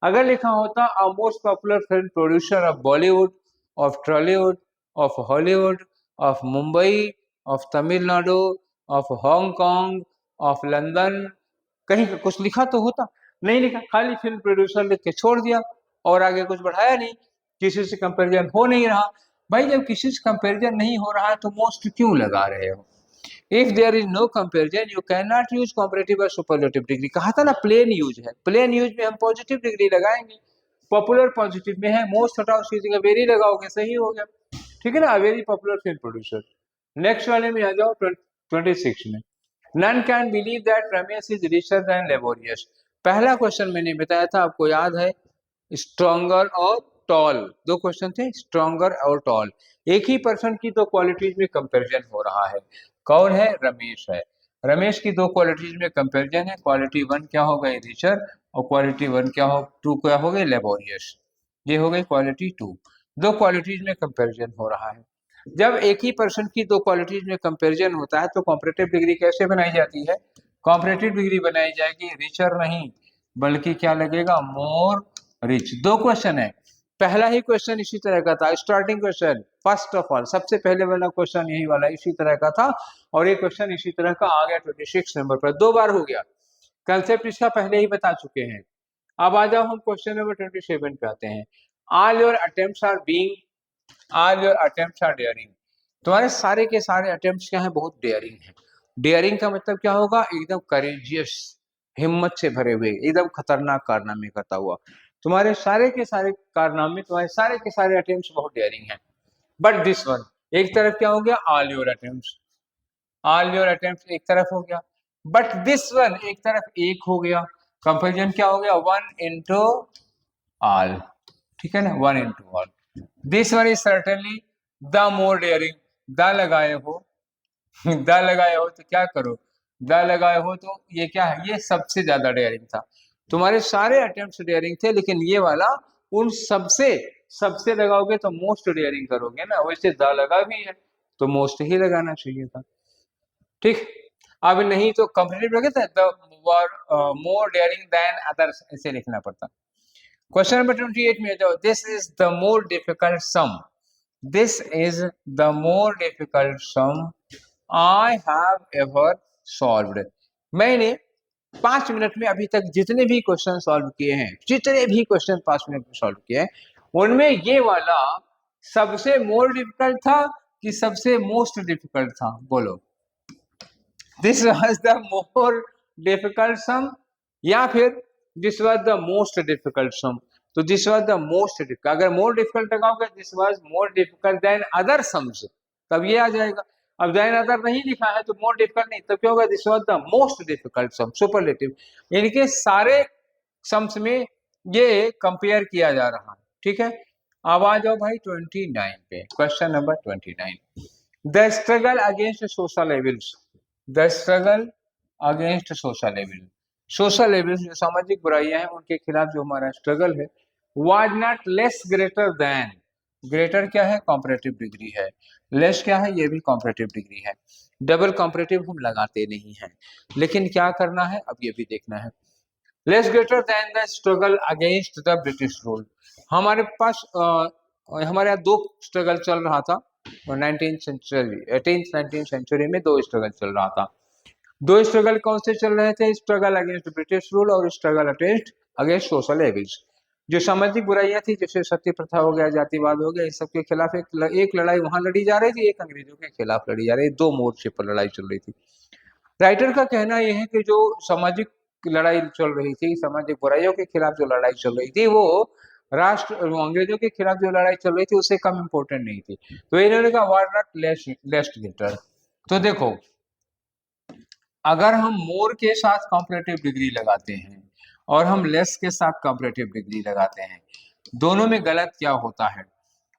अगर लिखा होता a most popular film producer of Bollywood, of Tollywood, of Hollywood, of Mumbai, of Tamil Nadu, of Hong Kong, of London, कहीं कुछ लिखा तो होता, नहीं लिखा, खाली फिल्म प्रोड्यूसर लिख के छोड़ दिया और आगे कुछ बढ़ाया नहीं, किसी से कंपैरिजन हो नहीं रहा। भाई जब किसी से कंपैरिजन नहीं हो रहा है तो मोस्ट क्यों लगा रहे हो? If there is no comparison you can not use comparative और सुपरलेटिव डिग्री। कहा था ना प्लेन यूज है, प्लेन यूज में हम पॉजिटिव डिग्री लगाएंगे, पॉपुलर पॉजिटिव में है, मोस्ट हटाओ उसकी जगह वेरी लगाओगे, सही हो गया, ठीक है ना। Very popular film producer. Next वाले में आ जाओ 26 में। None can believe that Ramesh is richer than laborious. पहला क्वेश्चन मैंने बताया था, आपको याद है, स्ट्रॉन्गर और टॉल, 2 क्वेश्चन थे, स्ट्रॉन्गर और टॉल। एक ही पर्सन की 2 क्वालिटीज में कंपैरिजन हो रहा है, कौन है? रमेश है। रमेश की 2 क्वालिटीज में कंपैरिजन है, क्वालिटी 1 क्या हो गई? रिचर, और क्वालिटी 1 क्या हो, 2 क्या हो गई? लेबोरियस। ये हो गई क्वालिटी 2, 2 क्वालिटीज में कंपैरिजन हो रहा है। जब एक ही पर्सन की 2 क्वालिटीज में कंपैरिजन होता है तो कॉम्परेटिव डिग्री कैसे बनाई जाती है? कॉम्परेटिव डिग्री बनाई जाएगी रिचर नहीं, बल्कि क्या लगेगा? More rich. 2 क्वेश्चन है, पहला ही क्वेश्चन इसी तरह का था, starting question, first of all, सबसे पहले वाला क्वेश्चन यही वाला इसी तरह का था, और एक क्वेश्चन इसी तरह का आ गया 26 नंबर पर, 2 बार हो गया। कंसेप्ट इसका पहले ही बता चुके हैं। अब आ जाओ हम क्वेश्चन नंबर 27 पे आते हैं। All your attempts are being, all your attempts are daring. तुम्हारे सारे के सारे अटेम्प्ट्स क्या है? बहुत डेयरिंग है। डेयरिंग का मतलब क्या होगा? एकदम करेजियस, हिम्मत से भरे हुए, एकदम खतरनाक कारनामे करता हुआ। तुम्हारे सारे के सारे कारनामे, तुम्हारे सारे के सारे अटेम्प्ट्स बहुत डेयरिंग हैं। बट दिस वन, एक तरफ क्या हो गया? All your attempts, all your attempts एक तरफ हो गया, बट दिस वन एक तरफ एक हो गया। कंपेरिजन क्या हो गया? 1 into ऑल, ठीक है ना, 1 into all. This one is certainly the more daring. The लगाए हो द लगाए हो तो क्या करो? द लगाए हो तो ये क्या है? ये सबसे ज्यादा डेयरिंग था। तुम्हारे सारे अटेम्प्ट्स डेयरिंग थे, लेकिन ये वाला उन सबसे सबसे लगाओगे तो मोस्ट डेयरिंग करोगे ना, वैसे द लगा भी है तो मोस्ट ही लगाना चाहिए था, ठीक। अब नहीं तो कंपेरेटिव लगे थे, the more daring than others, ऐसे लिखना पड़ता। क्वेश्चन नंबर 28 में जाओ। This is the more difficult sum, this is the more difficult sum I have ever solved. मैंने 5 मिनट में अभी तक जितने भी क्वेश्चन सॉल्व किए हैं, जितने भी क्वेश्चन 5 मिनट में सॉल्व किए हैं, उनमें ये वाला सबसे मोर डिफिकल्ट था कि सबसे मोस्ट डिफिकल्ट था? बोलो। This was the more difficult sum या फिर this was the most difficult sum? तो this was the most difficult. अगर मोर डिफिकल्ट लगाओगे this was more difficult than other sums, तब ये आ जाएगा। अब देन अदर नहीं लिखा है तो मोर डिफिकल्ट नहीं, तब क्या होगा? This was the most difficult sum, superlative. इनके सारे सम्स में ये कंपेयर किया जा रहा है, ठीक है। अब आ जाओ भाई 29 पे, question number 29। The struggle against social evils, the struggle against social evil, social evils जो सामाजिक बुराइयां हैं उनके खिलाफ जो हमारा स्ट्रगल है, was not less greater than, greater क्या है, कॉम्परेटिव डिग्री है, लेस क्या है, ये भी कॉम्परेटिव डिग्री है। डबल कॉम्परेटिव हम लगाते नहीं हैं, लेकिन क्या करना है अब ये भी देखना है। Less greater than the struggle against the British rule, हमारे पास हमारे यहाँ दो स्ट्रगल चल रहा था 19th century, 18th 19th century में दो स्ट्रगल चल रहा था। दो स्ट्रगल कौन से चल रहे थे, स्ट्रगल अगेंस्ट ब्रिटिश रूल और स्ट्रगल अगेंस्ट सोशल एविल्स। जो सामाजिक बुराइयां थी जैसे सती प्रथा हो गया, जातिवाद हो गया, इस सब के खिलाफ एक लड़ाई वहां लड़ी जा रही थी, एक अंग्रेजों के खिलाफ लड़ी जा रही थी, दो मोर्चे पर लड़ाई चल रही थी। राइटर का कहना यह है कि जो सामाजिक लड़ाई चल रही थी, सामाजिक बुराइयों के खिलाफ जो लड़ाई चल रही थी, वो राष्ट्र अंग्रेजों के खिलाफ जो लड़ाई चल रही थी उससे कम इम्पोर्टेंट नहीं थी। तो इन्होंने कहा वार नॉट लेस ग्रेटर। तो देखो, अगर हम मोर के साथ कॉम्परेटिव डिग्री लगाते हैं और हम लेस के साथ कॉम्परेटिव डिग्री लगाते हैं, दोनों में गलत क्या होता है।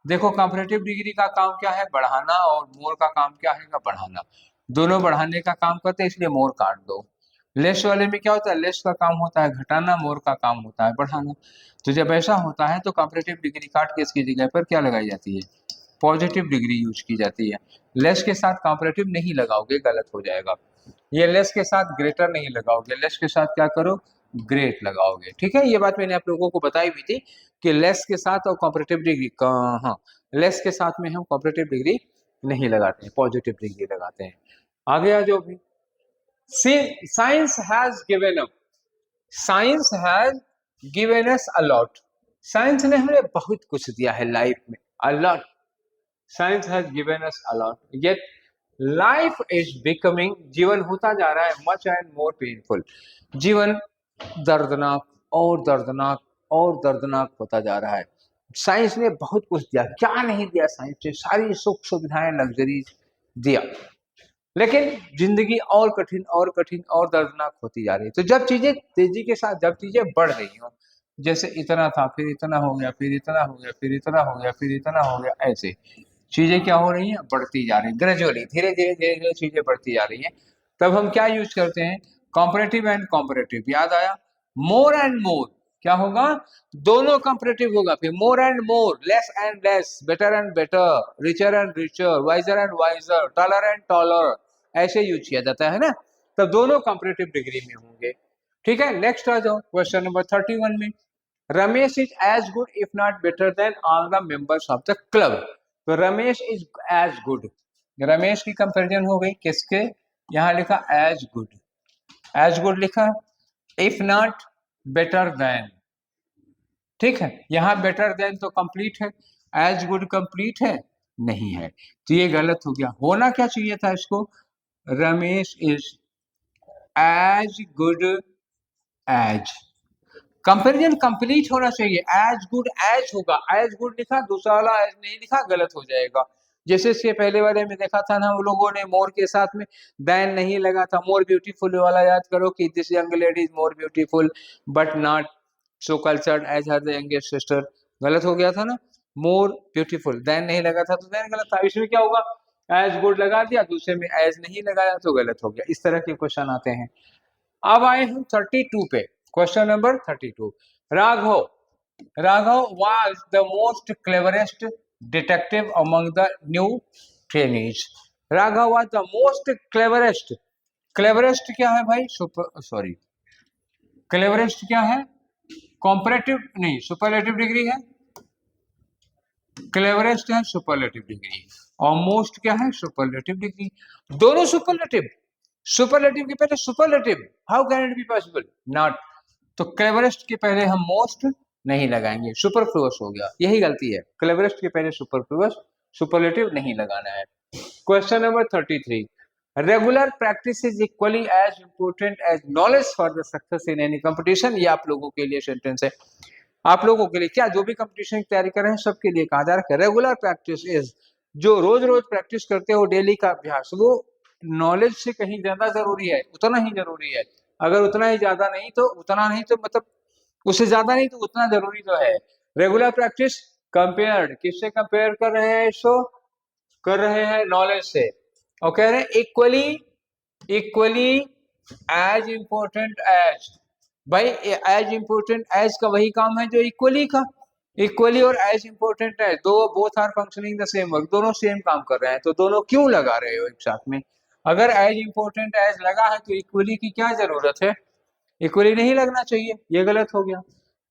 देखो, कॉम्परेटिव डिग्री का काम क्या है, बढ़ाना, और मोर का काम क्या है, बढ़ाना। दोनों बढ़ाने का काम करते हैं, इसलिए मोर काट दो। लेस वाले में क्या होता है, लेस का काम होता है घटाना, मोर का काम होता है बढ़ाना। तो जब ऐसा होता है तो कॉम्परेटिव डिग्री काट के इसकी जगह पर क्या लगाई जाती है, पॉजिटिव डिग्री यूज की जाती है। लेस के साथ कॉम्परेटिव नहीं लगाओगे, गलत हो जाएगा। ये लेस के साथ ग्रेटर नहीं लगाओगे, लेस के साथ क्या करो, ग्रेट लगाओगे, ठीक है। ये बात मैंने आप लोगों को बताई भी थी कि लेस के साथ और कॉम्परेटिव डिग्री का, हाँ, लेस के साथ में हम कॉम्परेटिव डिग्री नहीं लगाते हैं, पॉजिटिव डिग्री लगाते हैं। आगे आ जाओ भी। Science has given up, science has given us a lot, science ने हमें बहुत कुछ दिया है लाइफ में, a lot, science has given us a lot, yet life is becoming, जीवन होता जा रहा है मच एंड मोर पेनफुल, जीवन दर्दनाक और दर्दनाक और दर्दनाक होता जा रहा है। साइंस ने बहुत कुछ दिया, क्या नहीं दिया साइंस ने, सारी सुख सुविधाएं, लग्जरीज दिया, लेकिन जिंदगी और कठिन और कठिन और दर्दनाक होती जा रही है। तो जब चीजें तेजी के साथ, जब चीजें बढ़ रही हो, जैसे इतना था फिर इतना हो गया, फिर इतना हो गया, फिर इतना हो गया, फिर इतना हो गया, ऐसे चीजें क्या हो रही हैं, बढ़ती जा रही है, ग्रेजुअली, धीरे धीरे धीरे धीरे चीजें बढ़ती जा रही हैं। तब हम क्या यूज करते हैं, कॉम्परेटिव एंड कॉम्परेटिव, याद आया, मोर एंड मोर, क्या होगा, दोनों कंपैरेटिव होगा, फिर more and more, less and less, better and better, richer and richer, wiser and wiser, taller and taller, ऐसे यूज किया जाता है ना। तब दोनों कंपैरेटिव डिग्री में होंगे, ठीक है। नेक्स्ट आ जाओ क्वेश्चन नंबर 31 में। Ramesh is as good if not better than all the members of the club, तो Ramesh is as good, Ramesh की कंपैरिजन हो गई किसके, यहां लिखा एज गुड, एज गुड लिखा, इफ नॉट बेटर देन, ठीक है। यहां बेटर देन तो कंप्लीट है, एज गुड कंप्लीट है नहीं है, तो ये गलत हो गया। होना क्या चाहिए था इसको, Ramesh is as good as, comparison complete होना चाहिए, एज गुड एज होगा, एज गुड लिखा, दूसरा वाला एज नहीं लिखा, गलत हो जाएगा। जैसे इसके पहले वाले में देखा था ना, हम लोगों ने मोर के साथ में दैन नहीं लगा था, मोर ब्यूटीफुल वाला याद करो कि this young lady is more beautiful but not so cultured as her the youngest sister, गलत हो गया था ना, मोर ब्यूटीफुल, दैन नहीं लगा था तो दैन गलत था। इसमें क्या होगा, एज गुड लगा दिया, दूसरे में एज नहीं लगाया तो गलत हो गया। इस तरह के क्वेश्चन आते हैं। अब आए हम 32 पे, question number 32। Raghav, Raghav was the most cleverest detective among the new trainees, Raghav was the most cleverest, cleverest क्या है भाई, सॉरी, cleverest क्या है, कॉम्परेटिव नहीं, सुपरलेटिव डिग्री है, क्लेवरेस्ट है सुपरलेटिव डिग्री, और मोस्ट क्या है, सुपरलेटिव डिग्री, दोनों सुपरलेटिव, सुपरलेटिव के पहले superlative, how can it be possible, not. तो क्लेवरेस्ट के पहले हम मोस्ट नहीं लगाएंगे, सुपरफ्लुअस हो गया, यही गलती है, क्लेवरेस्ट के पहले सुपरफ्लुअस, सुपरलेटिव नहीं लगाना है। Question number 33, regular practice is equally as important as knowledge for the success in any competition, ये आप लोगों के लिए सेंटेंस है, आप लोगों के लिए, क्या जो भी कंपटीशन की तैयारी कर रहे हैं सबके लिए कहा जा रहा है। रेगुलर प्रैक्टिस इज, जो रोज रोज प्रैक्टिस करते हो, डेली का अभ्यास, वो नॉलेज से कहीं ज्यादा जरूरी है, उतना ही जरूरी है, अगर उतना ही ज्यादा नहीं तो उतना नहीं, तो मतलब उससे ज्यादा नहीं तो उतना जरूरी तो है। रेगुलर प्रैक्टिस कंपेयर्ड, किससे कंपेयर कर रहे हैं इसको, कर रहे हैं नॉलेज से, और कह रहे हैं equally, equally as important as. भाई एज इंपॉर्टेंट एज का वही काम है जो इक्वली का, इक्वली और एज इंपॉर्टेंट है, दो both are functioning the same work, दोनों सेम काम कर रहे हैं, तो दोनों क्यों लगा रहे हो एक साथ में। अगर एज इंपॉर्टेंट एज लगा है तो इक्वली की क्या जरूरत है, इक्वली नहीं लगना चाहिए, ये गलत हो गया।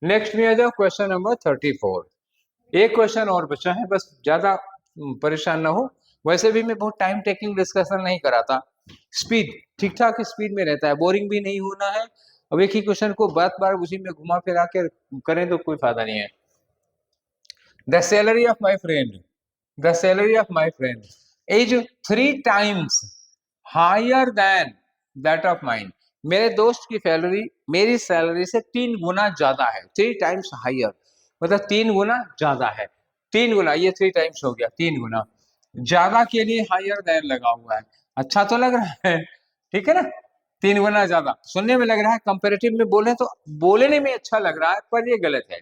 नेक्स्ट में आ जाओ क्वेश्चन नंबर 34। एक क्वेश्चन और बचा है, बस ज्यादा परेशान ना हो, वैसे भी मैं बहुत टाइम टेकिंग डिस्कशन नहीं कराता, स्पीड ठीक ठाक स्पीड में रहता है, बोरिंग भी नहीं होना है। अब एक ही क्वेश्चन को बार बार उसी में घुमा फिरा के करें तो कोई फायदा नहीं है। The salary of my friend, the salary of my friend is 3 times higher than that of mine. मेरे दोस्त की सैलरी मेरी सैलरी से 3 गुना ज्यादा है, 3 times हायर, मतलब 3 गुना ज्यादा है, 3 गुना, ये 3 times हो गया, 3 गुना ज्यादा के लिए हायर देन लगा हुआ है, अच्छा तो लग रहा है, ठीक है ना, 3 गुना ज्यादा सुनने में लग रहा है, कंपेरेटिव में बोले तो बोलने में अच्छा लग रहा है, पर ये गलत है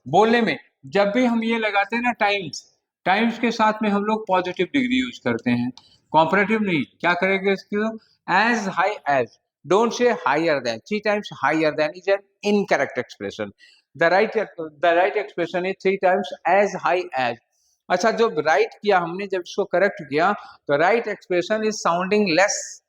बोलने में। जब भी हम ये लगाते हैं ना टाइम्स, टाइम्स के साथ में हम लोग पॉजिटिव डिग्री यूज करते हैं, कॉम्परेटिव नहीं, क्या करेंगे इसको, as high as, don't say higher than, 3 times higher than is an incorrect expression, the right expression is 3 times as high as. अच्छा जो राइट किया हमने, जब इसको करेक्ट किया तो right expression is sounding less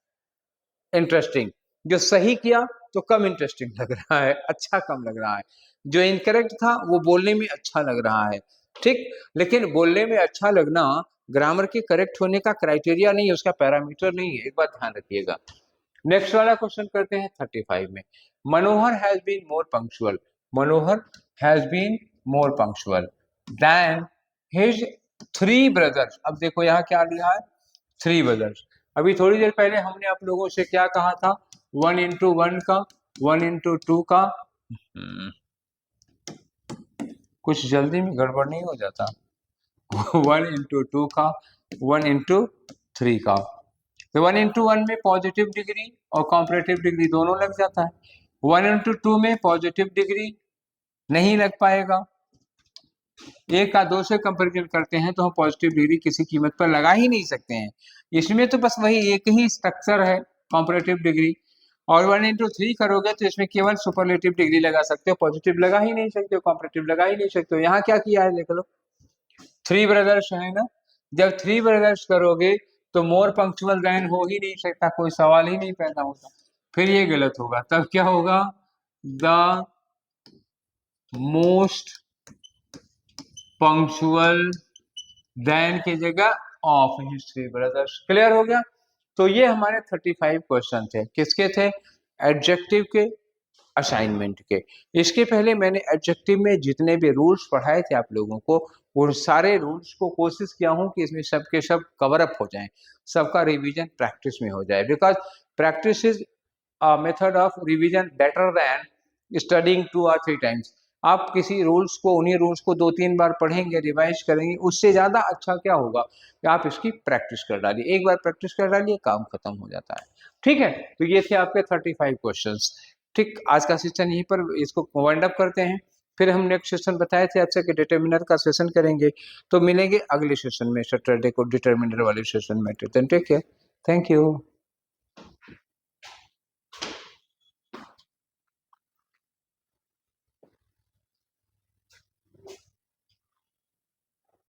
interesting, जो सही किया तो कम इंटरेस्टिंग लग रहा है, अच्छा कम लग रहा है, जो इनकरेक्ट था वो बोलने में अच्छा लग रहा है, ठीक। लेकिन बोलने में अच्छा लगना ग्रामर के करेक्ट होने का क्राइटेरिया नहीं है, उसका पैरामीटर नहीं है, एक बात ध्यान रखिएगा। नेक्स्ट वाला क्वेश्चन करते हैं 35 में। Manohar has been more punctual, Manohar has been more punctual than his 3 brothers। अब देखो यहाँ क्या लिखा है, 3 brothers। अभी थोड़ी देर पहले हमने आप लोगों से क्या कहा था, 1 into 1 का, 1 into 2 का, कुछ जल्दी में गड़बड़ नहीं हो जाता, 1 into 2 का, 1 into 3 का, तो 1 into 1 में पॉजिटिव डिग्री और कॉम्परेटिव डिग्री दोनों लग जाता है, 1 into 2 में पॉजिटिव डिग्री नहीं लग पाएगा, 1 का 2 से कंपेरिजन करते हैं तो हम पॉजिटिव डिग्री किसी कीमत पर लगा ही नहीं सकते हैं, इसमें तो बस वही एक ही स्ट्रक्चर है कॉम्परेटिव डिग्री, और 1 into 3 करोगे तो इसमें केवल सुपरलेटिव डिग्री लगा सकते हो, पॉजिटिव लगा ही नहीं सकते हो, कॉम्परेटिव लगा ही नहीं सकते हो। यहाँ क्या किया है देख लो, 3 brothers है ना, जब 3 brothers करोगे तो मोर पंक्चुअल देन हो ही नहीं सकता, कोई सवाल ही नहीं पैदा होता, फिर ये गलत होगा, तब क्या होगा, द मोस्ट पंक्चुअल देन की जगह ऑफ हिज 3 brothers। क्लियर हो गया। तो ये हमारे 35 क्वेश्चन थे, किसके थे, एडजेक्टिव के, असाइनमेंट के। इसके पहले मैंने एडजेक्टिव में जितने भी रूल्स पढ़ाए थे आप लोगों को, वो सारे रूल्स को कोशिश किया हूं कि इसमें सब के सब कवर अप हो जाएं, सबका रिवीजन प्रैक्टिस में हो जाए, because practice is a method of revision better than studying 2 or 3 times। आप किसी रूल्स को, उन्हीं रूल्स को 2-3 बार पढ़ेंगे, रिवाइज करेंगे, उससे ज्यादा अच्छा क्या होगा कि आप इसकी प्रैक्टिस कर डालिए, एक बार प्रैक्टिस कर डालिए काम खत्म हो जाता है, ठीक है। तो ये थे आपके 35 क्वेश्चंस, ठीक। आज का सेशन यहीं पर इसको वाइंड अप करते हैं, फिर हम नेक्स्ट सेशन बताए थे आपसे कि डिटर्मिनर का सेशन करेंगे, तो मिलेंगे अगले सेशन में सैटरडे को डिटर्मिनर वाले सेशन में। Take care, thank you.